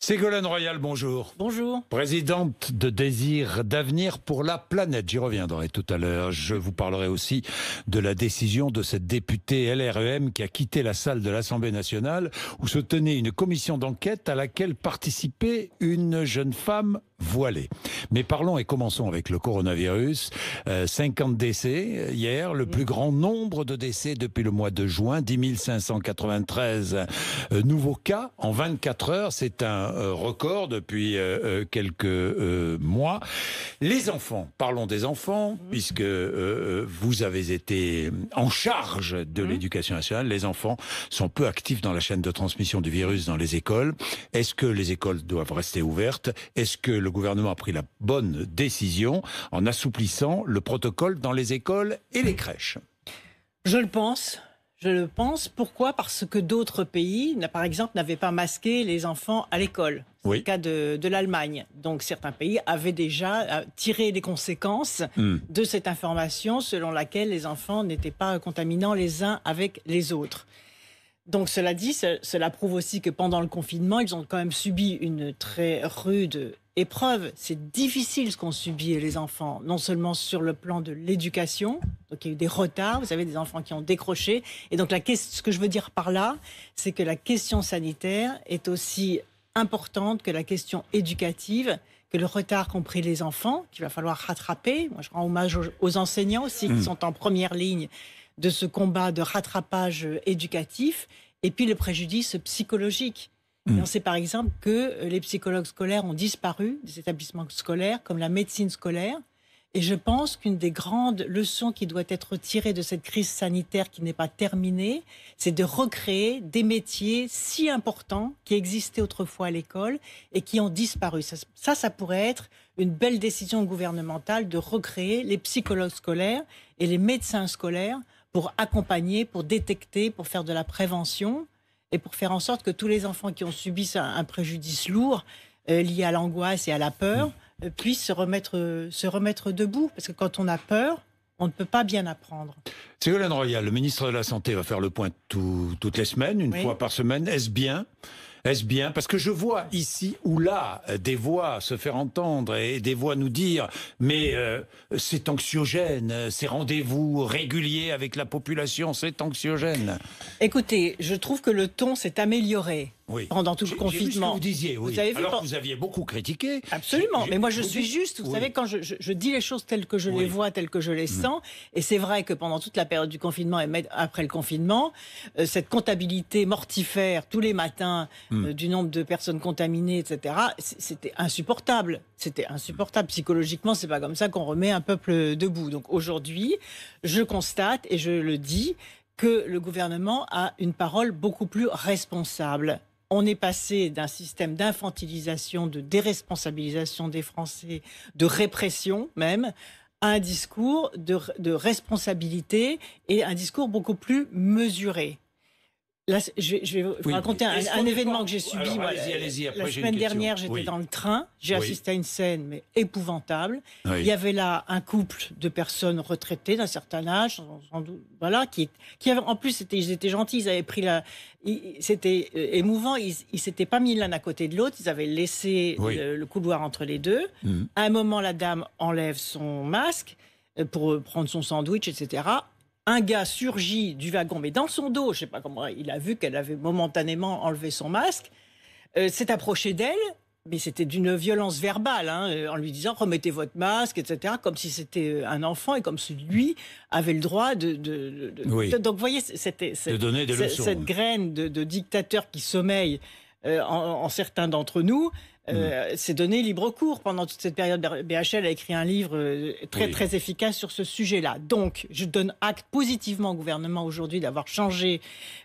Ségolène Royal, bonjour. Bonjour. Présidente de Désir d'avenir pour la planète. J'y reviendrai tout à l'heure. Je vous parlerai aussi de la décision de cette députée LREM qui a quitté la salle de l'Assemblée nationale où se tenait une commission d'enquête à laquelle participait une jeune femme voilée. Mais parlons et commençons avec le coronavirus. 50 décès hier, le plus grand nombre de décès depuis le mois de juin, 10 593 nouveaux cas en 24 heures. C'est un record depuis quelques mois. Les enfants, parlons des enfants, puisque vous avez été en charge de l'éducation nationale. Les enfants sont peu actifs dans la chaîne de transmission du virus dans les écoles. Est-ce que les écoles doivent rester ouvertes? Est-ce que le gouvernement a pris la bonne décision en assouplissant le protocole dans les écoles et les crèches? Je le pense. Pourquoi? Parce que d'autres pays, par exemple, n'avaient pas masqué les enfants à l'école. C'est le cas de l'Allemagne. Donc certains pays avaient déjà tiré les conséquences de cette information selon laquelle les enfants n'étaient pas contaminants les uns avec les autres. Donc cela dit, cela prouve aussi que pendant le confinement, ils ont quand même subi une très rude épreuve. C'est difficile ce qu'ont subi les enfants, non seulement sur le plan de l'éducation, donc il y a eu des retards, vous savez, des enfants qui ont décroché. Et donc ce que je veux dire par là, c'est que la question sanitaire est aussi importante que la question éducative, que le retard qu'ont pris les enfants, qu'il va falloir rattraper. Moi, je rends hommage aux enseignants aussi, qui sont en première ligne de ce combat de rattrapage éducatif, et puis le préjudice psychologique. Et on sait par exemple que les psychologues scolaires ont disparu des établissements scolaires, comme la médecine scolaire. Et je pense qu'une des grandes leçons qui doit être tirée de cette crise sanitaire qui n'est pas terminée, c'est de recréer des métiers si importants qui existaient autrefois à l'école et qui ont disparu. Ça pourrait être une belle décision gouvernementale de recréer les psychologues scolaires et les médecins scolaires pour accompagner, pour détecter, pour faire de la prévention et pour faire en sorte que tous les enfants qui ont subi un préjudice lourd lié à l'angoisse et à la peur puissent se remettre debout. Parce que quand on a peur, on ne peut pas bien apprendre. Ségolène Royal, le ministre de la Santé va faire le point toutes les semaines, une fois par semaine. Est-ce bien ? Parce que je vois ici ou là des voix se faire entendre et des voix nous dire mais c'est anxiogène, ces rendez-vous réguliers avec la population, c'est anxiogène. Écoutez, je trouve que le ton s'est amélioré pendant tout le confinement. J'ai vu ce que vous disiez, Vous avez vu, alors que vous aviez beaucoup critiqué. Absolument, mais moi je suis juste, vous savez, quand je dis les choses telles que je les vois, telles que je les sens, et c'est vrai que pendant toute la période du confinement et même après le confinement, cette comptabilité mortifère tous les matins du nombre de personnes contaminées, etc., c'était insupportable. C'était insupportable. Psychologiquement, c'est pas comme ça qu'on remet un peuple debout. Donc aujourd'hui, je constate, et je le dis, que le gouvernement a une parole beaucoup plus responsable. On est passé d'un système d'infantilisation, de déresponsabilisation des Français, de répression même, à un discours de responsabilité et un discours beaucoup plus mesuré. Là, je vais vous raconter un événement que j'ai subi. Alors, allez-y, la semaine dernière, j'étais dans le train. J'ai assisté à une scène mais épouvantable. Il y avait là un couple de personnes retraitées d'un certain âge, sans doute, voilà, qui avaient, en plus, ils étaient gentils. Ils avaient pris c'était émouvant. Ils s'étaient pas mis l'un à côté de l'autre. Ils avaient laissé le couloir entre les deux. À un moment, la dame enlève son masque pour prendre son sandwich, etc. Un gars surgit du wagon, mais dans son dos, je ne sais pas comment, il a vu qu'elle avait momentanément enlevé son masque, s'est approché d'elle, mais c'était d'une violence verbale, en lui disant « remettez votre masque », etc., comme si c'était un enfant et comme si lui avait le droit Donc vous voyez, de donner des leçons, cette graine de dictateur qui sommeille en certains d'entre nous, s'est donné libre cours pendant toute cette période. BHL a écrit un livre très efficace sur ce sujet-là. Donc, je donne acte positivement au gouvernement aujourd'hui d'avoir changé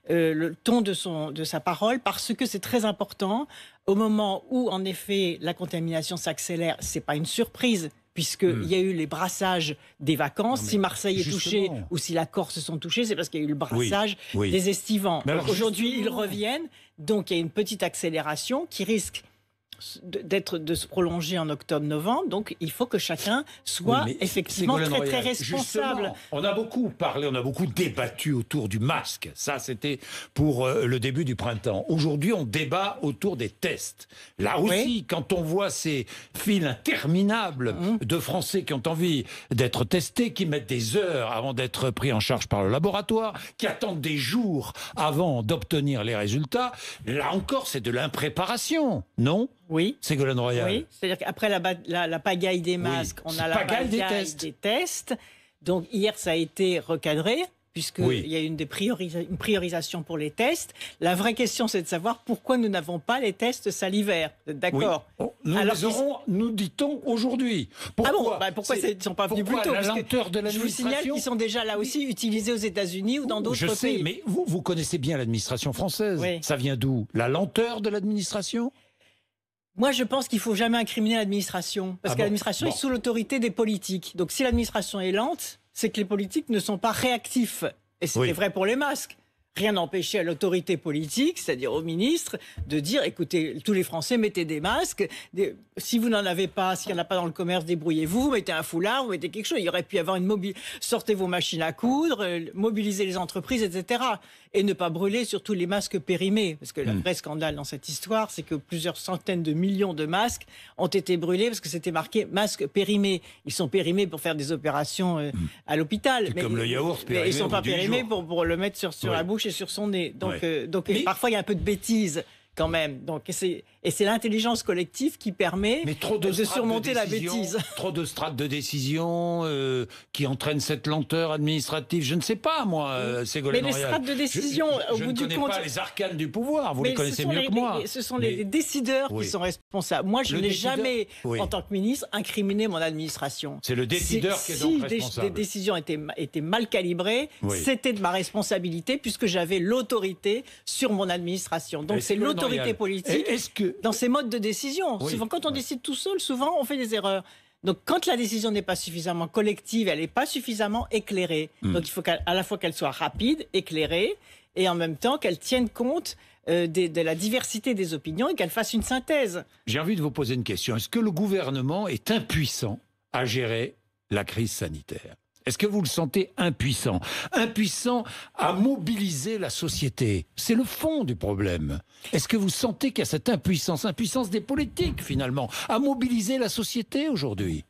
le ton de sa parole, parce que c'est très important. Au moment où, en effet, la contamination s'accélère, c'est pas une surprise, puisqu'il y a eu les brassages des vacances. Si Marseille est touché ou si la Corse sont touchés, c'est parce qu'il y a eu le brassage des estivants. Aujourd'hui, ils reviennent. Donc, il y a une petite accélération qui risque de se prolonger en octobre-novembre. Donc, il faut que chacun soit effectivement très responsable. Justement, on a beaucoup parlé, on a beaucoup débattu autour du masque. Ça, c'était pour le début du printemps. Aujourd'hui, on débat autour des tests. Là aussi, quand on voit ces files interminables de Français qui ont envie d'être testés, qui mettent des heures avant d'être pris en charge par le laboratoire, qui attendent des jours avant d'obtenir les résultats, là encore, c'est de l'impréparation, non ? Oui. Ségolène Royal. Oui, c'est-à-dire qu'après la pagaille des masques, on a la pagaille des tests. Donc hier, ça a été recadré, puisqu'il y a une priorisation pour les tests. La vraie question, c'est de savoir pourquoi nous n'avons pas les tests salivaires. D'accord. Nous les aurons, nous dit-on, aujourd'hui. Pourquoi pourquoi ils ne sont pas venus plus tôt? La lenteur de l'administration. Je vous signale qu'ils sont déjà là aussi utilisés aux États-Unis ou dans d'autres pays. Je sais, mais vous connaissez bien l'administration française. Oui. Ça vient d'où? La lenteur de l'administration? Moi, je pense qu'il ne faut jamais incriminer l'administration. Parce que l'administration est sous l'autorité des politiques. Donc si l'administration est lente, c'est que les politiques ne sont pas réactifs. Et c'était vrai pour les masques. Rien n'empêchait à l'autorité politique, c'est-à-dire au ministre, de dire, écoutez, tous les Français, mettez des masques. Si vous n'en avez pas, s'il n'y en a pas dans le commerce, débrouillez-vous, vous mettez un foulard, vous mettez quelque chose. Il y aurait pu y avoir sortez vos machines à coudre, mobilisez les entreprises, etc. Et ne pas brûler surtout les masques périmés. Parce que le vrai scandale dans cette histoire, c'est que plusieurs centaines de millions de masques ont été brûlés parce que c'était marqué masques périmés. Ils sont périmés pour faire des opérations à l'hôpital. Mais comme le yaourt périmé. Mais ils ne sont pas périmés pour le mettre sur la bouche et sur son nez. Donc parfois, il y a un peu de bêtises quand même. Donc, c'est l'intelligence collective qui permet de surmonter la bêtise. Trop de strates de décision qui entraînent cette lenteur administrative. Je ne sais pas, moi, Ségolène Royal. Mais les strates de décision, au bout du compte... Je ne connais pas les arcanes du pouvoir, vous les connaissez mieux que moi. Ce sont les décideurs qui sont responsables. Moi, je n'ai jamais, en tant que ministre, incriminé mon administration. C'est le décideur qui est donc responsable. Si des décisions étaient mal calibrées, c'était de ma responsabilité puisque j'avais l'autorité sur mon administration. Donc c'est l'autorité politique dans ces modes de décision. Souvent, quand on décide tout seul, souvent on fait des erreurs. Donc quand la décision n'est pas suffisamment collective, elle n'est pas suffisamment éclairée. Donc il faut à la fois qu'elle soit rapide, éclairée, et en même temps qu'elle tienne compte de la diversité des opinions et qu'elle fasse une synthèse. J'ai envie de vous poser une question. Est-ce que le gouvernement est impuissant à gérer la crise sanitaire ? Est-ce que vous le sentez impuissant? Impuissant à mobiliser la société? C'est le fond du problème. Est-ce que vous sentez qu'il y a cette impuissance des politiques finalement, à mobiliser la société aujourd'hui?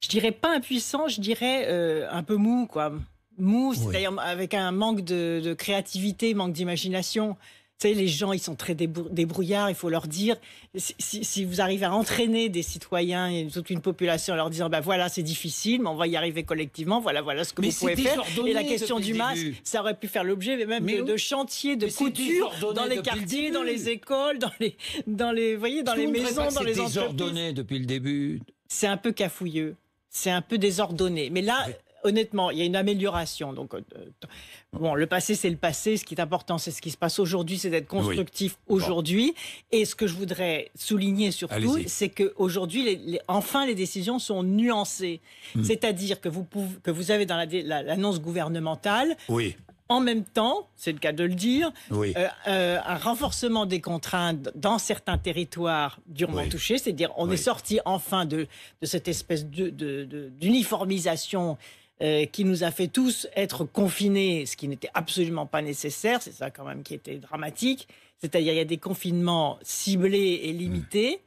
Je dirais pas impuissant, je dirais un peu mou, quoi. Mou, c'est-à-dire avec un manque de créativité, manque d'imagination. Vous savez, les gens, ils sont très débrouillards, il faut leur dire. Si vous arrivez à entraîner des citoyens et toute une population en leur disant voilà, c'est difficile, mais on va y arriver collectivement, voilà ce que vous pouvez faire. Et la question du masque, ça aurait pu faire l'objet même de chantiers de couture dans les quartiers, dans les écoles, dans les maisons, dans les entreprises. C'est désordonné depuis le début. C'est un peu cafouilleux, c'est un peu désordonné. Mais là... Honnêtement, il y a une amélioration. Donc, le passé, c'est le passé. Ce qui est important, c'est ce qui se passe aujourd'hui, c'est d'être constructif aujourd'hui. Et ce que je voudrais souligner surtout, c'est qu'aujourd'hui, enfin, les décisions sont nuancées. C'est-à-dire que vous avez dans l'annonce gouvernementale... En même temps, c'est le cas de le dire, un renforcement des contraintes dans certains territoires durement touchés, c'est-à-dire on est sorti enfin de cette espèce d'uniformisation qui nous a fait tous être confinés, ce qui n'était absolument pas nécessaire, c'est ça quand même qui était dramatique, c'est-à-dire il y a des confinements ciblés et limités,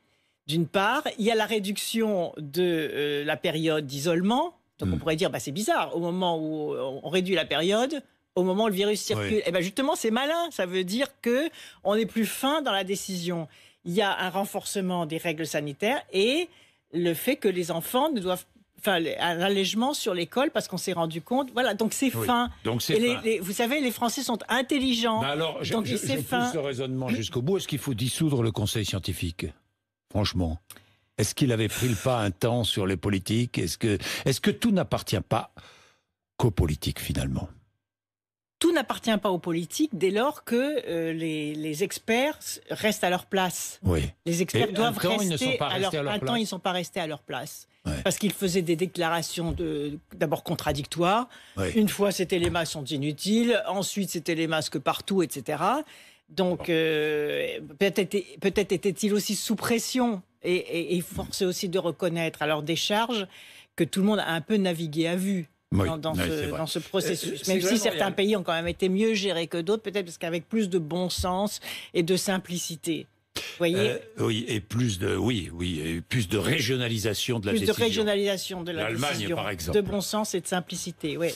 d'une part, il y a la réduction de la période d'isolement, donc on pourrait dire c'est bizarre, au moment où on réduit la période, au moment où le virus circule. Et bien justement, c'est malin. Ça veut dire qu'on est plus fin dans la décision. Il y a un renforcement des règles sanitaires et le fait que les enfants ne doivent... Enfin, un allègement sur l'école parce qu'on s'est rendu compte... Voilà, donc c'est fin. Donc c'est fin. Vous savez, les Français sont intelligents. Alors, je pousse le raisonnement jusqu'au bout. Est-ce qu'il faut dissoudre le Conseil scientifique? Franchement. Est-ce qu'il avait pris le pas un temps sur les politiques? Est-ce que tout n'appartient pas qu'aux politiques, finalement? Tout n'appartient pas aux politiques dès lors que les experts restent à leur place. Les experts doivent rester à leur place. Un temps, ils ne sont pas restés à leur place. Parce qu'ils faisaient des déclarations d'abord contradictoires. Une fois, c'était les masques sont inutiles. Ensuite, c'était les masques partout, etc. Donc, peut-être était-il aussi sous pression et forcé aussi de reconnaître à leur décharge que tout le monde a un peu navigué à vue. Dans ce processus. Même si certains pays ont quand même été mieux gérés que d'autres, peut-être parce qu'avec plus de bon sens et de simplicité. Vous voyez oui, et plus de régionalisation de la décision. Plus de régionalisation de la décision. Par exemple. De bon sens et de simplicité, oui.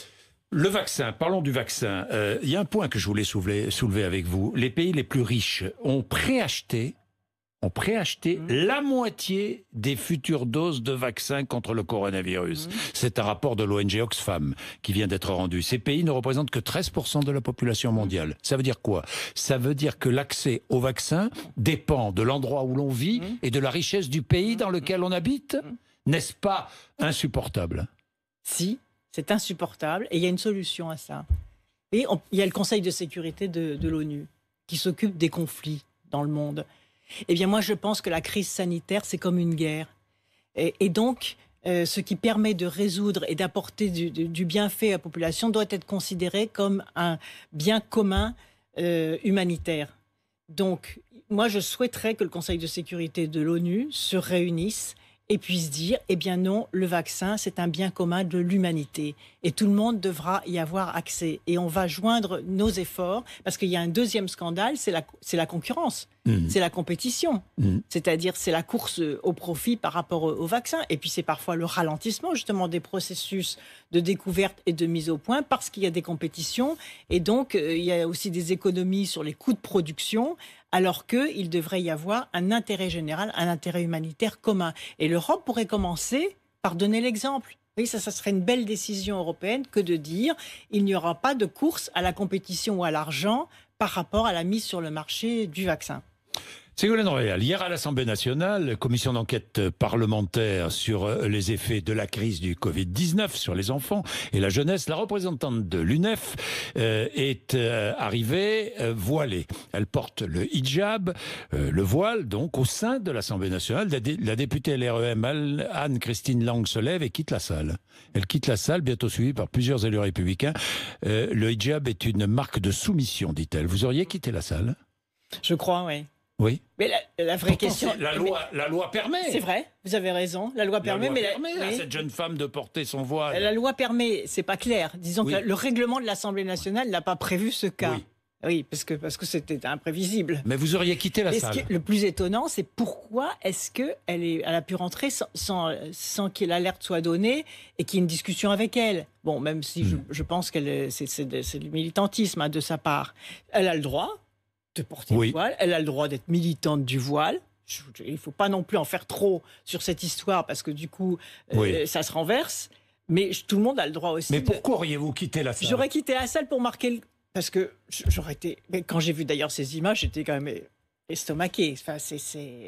Le vaccin, parlons du vaccin. Il y a un point que je voulais soulever avec vous. Les pays les plus riches ont préacheté la moitié des futures doses de vaccins contre le coronavirus. C'est un rapport de l'ONG Oxfam qui vient d'être rendu. Ces pays ne représentent que 13% de la population mondiale. Ça veut dire quoi? Ça veut dire que l'accès au vaccin dépend de l'endroit où l'on vit et de la richesse du pays dans lequel on habite. N'est-ce pas insupportable? Si, c'est insupportable et il y a une solution à ça. Et il y a le Conseil de sécurité de l'ONU qui s'occupe des conflits dans le monde. Eh bien, moi, je pense que la crise sanitaire, c'est comme une guerre. Et donc, ce qui permet de résoudre et d'apporter du bienfait à la population doit être considéré comme un bien commun humanitaire. Donc, moi, je souhaiterais que le Conseil de sécurité de l'ONU se réunisse et puisse dire, eh bien non, le vaccin, c'est un bien commun de l'humanité. Et tout le monde devra y avoir accès. Et on va joindre nos efforts, parce qu'il y a un deuxième scandale, c'est la concurrence, c'est la compétition. C'est-à-dire, c'est la course au profit par rapport au vaccin. Et puis, c'est parfois le ralentissement, justement, des processus de découverte et de mise au point, parce qu'il y a des compétitions. Et donc, il y a aussi des économies sur les coûts de production, alors qu'il devrait y avoir un intérêt général, un intérêt humanitaire commun. Et l'Europe pourrait commencer par donner l'exemple. Oui, ça serait une belle décision européenne que de dire il n'y aura pas de course à la compétition ou à l'argent par rapport à la mise sur le marché du vaccin. Ségolène Royal, hier à l'Assemblée nationale, commission d'enquête parlementaire sur les effets de la crise du Covid-19 sur les enfants et la jeunesse, la représentante de l'UNEF est arrivée voilée. Elle porte le hijab, le voile, donc au sein de l'Assemblée nationale. La députée LREM Anne-Christine Lang se lève et quitte la salle. Elle quitte la salle, bientôt suivie par plusieurs élus républicains. Le hijab est une marque de soumission, dit-elle. Vous auriez quitté la salle? Je crois, oui. Oui. Mais la vraie question... La loi permet. C'est vrai, vous avez raison. La loi permet, à cette jeune femme de porter son voile. La loi permet, c'est pas clair. Disons que le règlement de l'Assemblée nationale n'a pas prévu ce cas. Oui, parce que c'était imprévisible. Mais vous auriez quitté la salle. Le plus étonnant, c'est pourquoi est-ce qu'elle a pu rentrer sans que l'alerte soit donnée et qu'il y ait une discussion avec elle. Bon, même si je pense que c'est du militantisme de sa part. Elle a le droit de porter le voile, elle a le droit d'être militante du voile. Il ne faut pas non plus en faire trop sur cette histoire parce que du coup, ça se renverse. Mais tout le monde a le droit aussi. Mais pourquoi auriez-vous quitté la salle? J'aurais quitté la salle pour marquer parce que j'aurais été... Mais quand j'ai vu d'ailleurs ces images, j'étais quand même estomaqué. Enfin,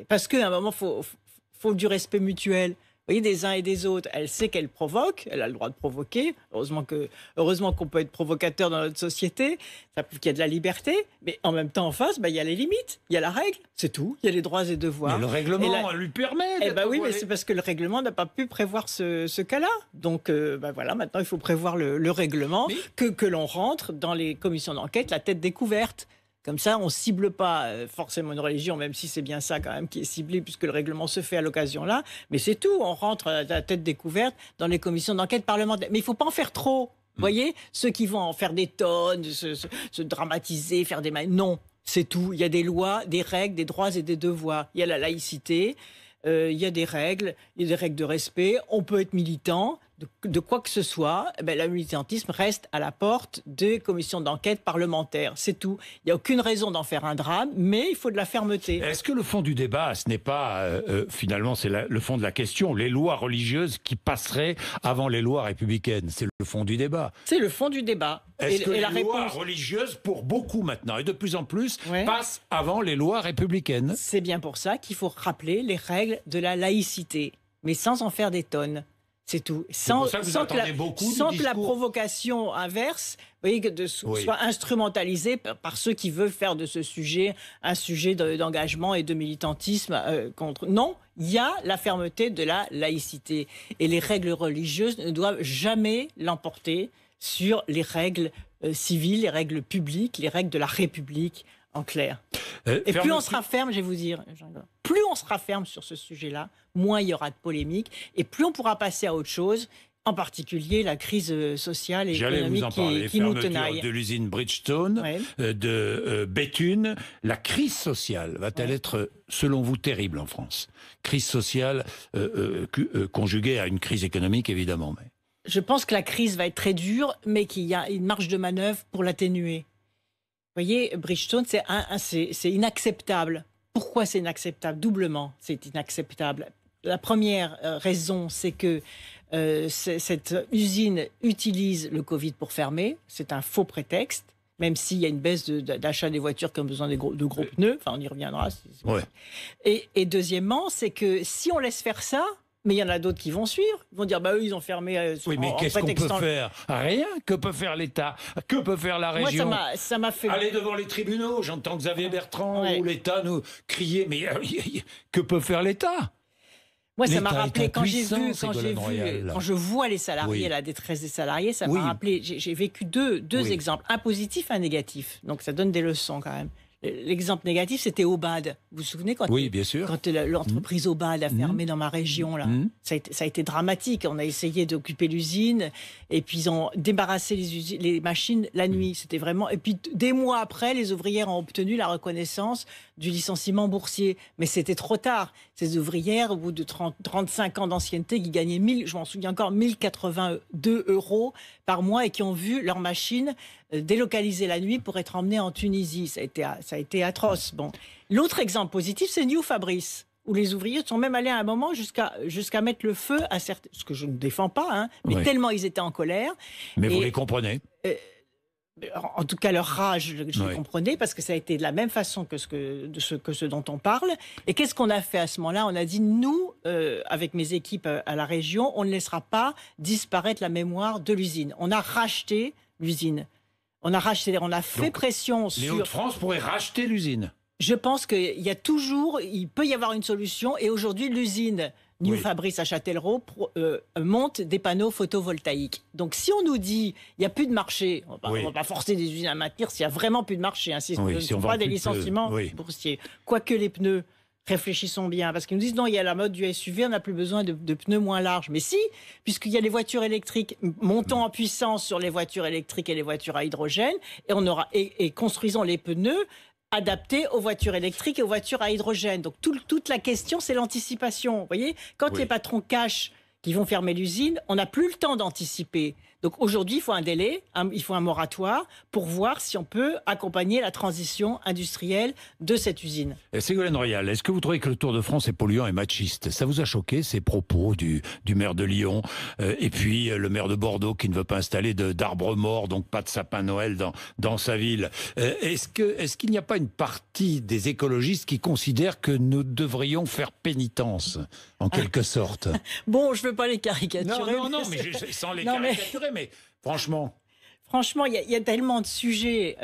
parce qu'à un moment, faut du respect mutuel. Vous voyez, des uns et des autres. Elle sait qu'elle provoque, elle a le droit de provoquer. Heureusement qu'on peut être provocateur dans notre société, ça prouve qu'il y a de la liberté, mais en même temps, en face, il y a les limites, il y a la règle, c'est tout. Il y a les droits et devoirs. Mais le règlement lui permet. Oui, mais c'est parce que le règlement n'a pas pu prévoir ce cas-là. Donc, voilà, maintenant, il faut prévoir le règlement, que l'on rentre dans les commissions d'enquête la tête découverte. Comme ça, on ne cible pas forcément une religion, même si c'est bien ça quand même qui est ciblé, puisque le règlement se fait à l'occasion-là. Mais c'est tout, on rentre à la tête découverte dans les commissions d'enquête parlementaire. Mais il ne faut pas en faire trop. Vous voyez, ceux qui vont en faire des tonnes, se dramatiser, faire des... Non, c'est tout. Il y a des lois, des règles, des droits et des devoirs. Il y a la laïcité, il y a des règles de respect. On peut être militant de quoi que ce soit. Le militantisme reste à la porte des commissions d'enquête parlementaires. C'est tout. Il n'y a aucune raison d'en faire un drame, mais il faut de la fermeté. Est-ce que le fond du débat, ce n'est pas, finalement, c'est le fond de la question, les lois religieuses qui passeraient avant les lois républicaines? C'est le fond du débat. C'est le fond du débat. Est-ce que les lois religieuses, pour beaucoup maintenant, et de plus en plus, passent avant les lois républicaines? C'est bien pour ça qu'il faut rappeler les règles de la laïcité, mais sans en faire des tonnes. C'est tout. Sans que la provocation inverse, vous voyez, soit instrumentalisée par ceux qui veulent faire de ce sujet un sujet d'engagement et de militantisme contre. Non, il y a la fermeté de la laïcité. Et les règles religieuses ne doivent jamais l'emporter sur les règles civiles, les règles publiques, les règles de la République en clair. Et plus on sera ferme, je vais vous dire, plus on sera ferme sur ce sujet-là, moins il y aura de polémique, et plus on pourra passer à autre chose, en particulier la crise sociale et économique qui nous tenaille. De l'usine Bridgestone, de Béthune, la crise sociale va-t-elle être, selon vous, terrible en France? Crise sociale conjuguée à une crise économique, évidemment. Mais... Je pense que la crise va être très dure, mais qu'il y a une marge de manœuvre pour l'atténuer. Vous voyez, Bridgestone, c'est inacceptable. Pourquoi c'est inacceptable? Doublement, c'est inacceptable. La première raison, c'est que cette usine utilise le Covid pour fermer. C'est un faux prétexte, même s'il y a une baisse d'achat des voitures qui ont besoin de gros pneus. Enfin, on y reviendra. Ouais. Et deuxièmement, c'est que si on laisse faire ça, mais il y en a d'autres qui vont suivre. Ils vont dire, eux, ils ont fermé. Oui, mais qu'est-ce qu'on peut faire? Rien. Que peut faire l'État? Que peut faire la région? Moi, ça m'a fait... Aller devant les tribunaux. J'entends Xavier Bertrand ou l'État nous crier. Mais que peut faire l'État? Moi, ça m'a rappelé, quand je vois les salariés, la détresse des salariés, ça m'a rappelé, j'ai vécu deux exemples, un positif, un négatif. Donc ça donne des leçons quand même. L'exemple négatif, c'était Obad. Vous vous souvenez quand l'entreprise Obad a fermé dans ma région là, ça a été dramatique. On a essayé d'occuper l'usine et puis ils ont débarrassé les machines la nuit. C'était vraiment. Et puis des mois après, les ouvrières ont obtenu la reconnaissance du licenciement boursier. Mais c'était trop tard. Ces ouvrières, au bout de 35 ans d'ancienneté, qui gagnaient je m'en souviens encore, 1082 € par mois et qui ont vu leur machine délocalisée la nuit pour être emmenée en Tunisie. Ça a été atroce. Bon. L'autre exemple positif, c'est New Fabrice, où les ouvriers sont même allés à un moment jusqu'à mettre le feu à certains... Ce que je ne défends pas, mais tellement ils étaient en colère. Mais vous les comprenez en tout cas, leur rage, je les comprenais, parce que ça a été de la même façon que ce dont on parle. Et qu'est-ce qu'on a fait à ce moment-là? On a dit, nous, avec mes équipes à la région, on ne laissera pas disparaître la mémoire de l'usine. On a racheté l'usine. On a fait pression sur... Les Hauts-de-France pourraient racheter l'usine. Je pense qu'il peut y avoir une solution. Et aujourd'hui, l'usine New Fabrice à Châtellerault monte des panneaux photovoltaïques. Donc si on nous dit il n'y a plus de marché, on ne va pas forcer des usines à maintenir s'il n'y a vraiment plus de marché. Si on ne pas des licenciements boursiers. Quoique les pneus, réfléchissons bien, parce qu'ils nous disent non, il y a la mode du SUV, on n'a plus besoin de pneus moins larges. Mais si, puisqu'il y a les voitures électriques, montons en puissance sur les voitures électriques et les voitures à hydrogène, et construisons les pneus adaptés aux voitures électriques et aux voitures à hydrogène. Donc toute la question, c'est l'anticipation. Vous voyez, quand les patrons cachent qu'ils vont fermer l'usine, on n'a plus le temps d'anticiper. Donc aujourd'hui, il faut un délai, il faut un moratoire pour voir si on peut accompagner la transition industrielle de cette usine. Ségolène Royal, est-ce que vous trouvez que le Tour de France est polluant et machiste? Ça vous a choqué, ces propos du maire de Lyon et puis le maire de Bordeaux qui ne veut pas installer d'arbres morts, donc pas de sapin Noël dans sa ville? Est-ce qu'il n'y a pas une partie des écologistes qui considèrent que nous devrions faire pénitence, en quelque sorte? Bon, je ne veux pas les caricaturer. Non, mais sans les caricaturer, mais franchement... Franchement, il y a tellement de sujets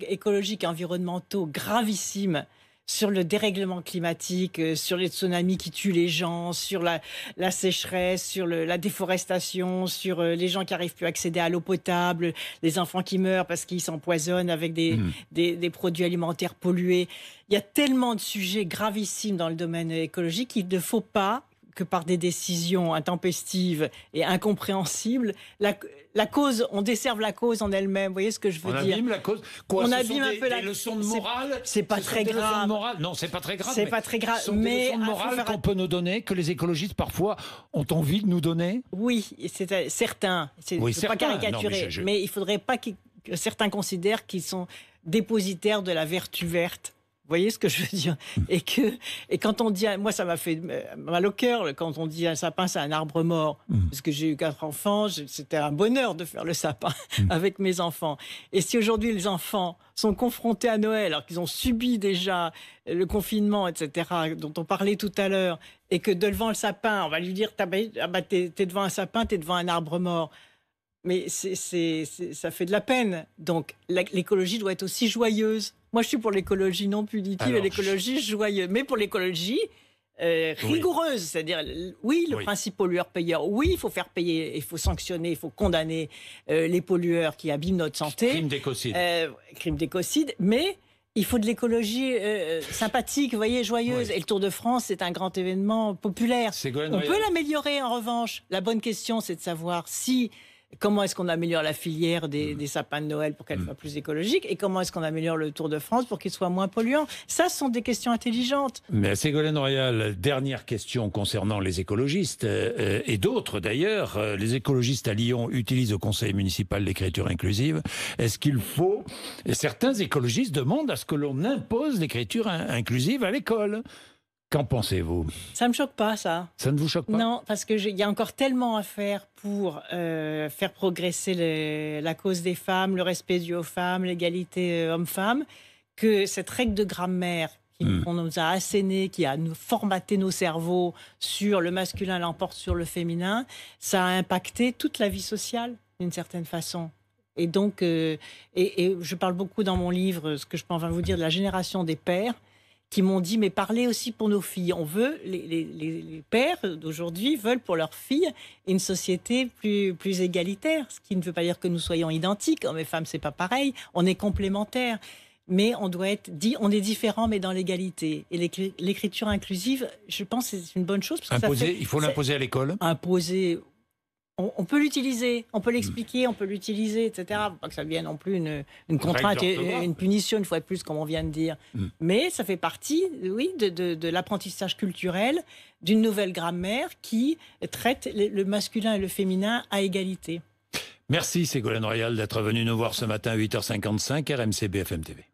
écologiques et environnementaux gravissimes sur le dérèglement climatique, sur les tsunamis qui tuent les gens, sur la sécheresse, sur la déforestation, sur les gens qui n'arrivent plus à accéder à l'eau potable, les enfants qui meurent parce qu'ils s'empoisonnent avec des produits alimentaires pollués. Il y a tellement de sujets gravissimes dans le domaine écologique qu'il ne faut pas que par des décisions intempestives et incompréhensibles, la cause, on desserve la cause en elle-même. Vous voyez ce que je veux dire? On abîme la cause. Quoi, on abîme un peu des leçons de morale. C'est pas très grave. Non, c'est pas très grave. C'est pas très grave. Ce sont des leçons de morale qu'on peut nous donner, que les écologistes parfois ont envie de nous donner. Oui, c'est certains. C'est pas caricaturer, mais il faudrait pas que certains considèrent qu'ils sont dépositaires de la vertu verte. Vous voyez ce que je veux dire? Et quand on dit, moi ça m'a fait mal au cœur quand on dit un sapin c'est un arbre mort, parce que j'ai eu 4 enfants, c'était un bonheur de faire le sapin avec mes enfants. Et si aujourd'hui les enfants sont confrontés à Noël, alors qu'ils ont subi déjà le confinement, etc., dont on parlait tout à l'heure, et que devant le sapin, on va lui dire t'es devant un sapin, t'es devant un arbre mort. Mais ça fait de la peine. Donc l'écologie doit être aussi joyeuse. Moi, je suis pour l'écologie non punitive et l'écologie joyeuse. Mais pour l'écologie rigoureuse. C'est-à-dire, le principe pollueur-payeur. Oui, il faut faire payer, il faut sanctionner, il faut condamner les pollueurs qui abîment notre santé. Crime d'écocide. Crime d'écocide. Mais Il faut de l'écologie sympathique, vous voyez, joyeuse. Oui. Et le Tour de France, c'est un grand événement populaire. On peut l'améliorer, en revanche. La bonne question, c'est de savoir comment est-ce qu'on améliore la filière des sapins de Noël pour qu'elle soit plus écologique et comment est-ce qu'on améliore le Tour de France pour qu'il soit moins polluant. Ça, ce sont des questions intelligentes. Mais Ségolène Royal, dernière question concernant les écologistes et d'autres d'ailleurs. Les écologistes à Lyon utilisent au conseil municipal l'écriture inclusive. Est-ce qu'il faut... Certains écologistes demandent à ce que l'on impose l'écriture inclusive à l'école. Qu'en pensez-vous? Ça ne me choque pas, ça. Ça ne vous choque pas? Non, parce qu'il y a encore tellement à faire pour faire progresser la cause des femmes, le respect dû aux femmes, l'égalité homme-femme, que cette règle de grammaire qu'on nous a assénée, qui a formaté nos cerveaux sur le masculin l'emporte sur le féminin, ça a impacté toute la vie sociale, d'une certaine façon. Et donc, et je parle beaucoup dans mon livre, ce que je peux enfin vous dire, de la génération des pères, qui m'ont dit, mais parlez aussi pour nos filles. On veut, les pères d'aujourd'hui veulent pour leurs filles une société plus égalitaire, ce qui ne veut pas dire que nous soyons identiques. Hommes et femmes, c'est pas pareil. On est complémentaires. Mais on doit être on est différents, mais dans l'égalité. Et l'écriture inclusive, je pense que c'est une bonne chose. Parce que il faut l'imposer à l'école. Imposer... On peut l'utiliser, on peut l'expliquer, on peut l'utiliser, etc. Pas que ça devienne non plus une contrainte, une punition, une fois de plus, comme on vient de dire. Mais ça fait partie, oui, de l'apprentissage culturel d'une nouvelle grammaire qui traite le masculin et le féminin à égalité. Merci Ségolène Royal d'être venue nous voir ce matin à 8h55, RMC BFM TV.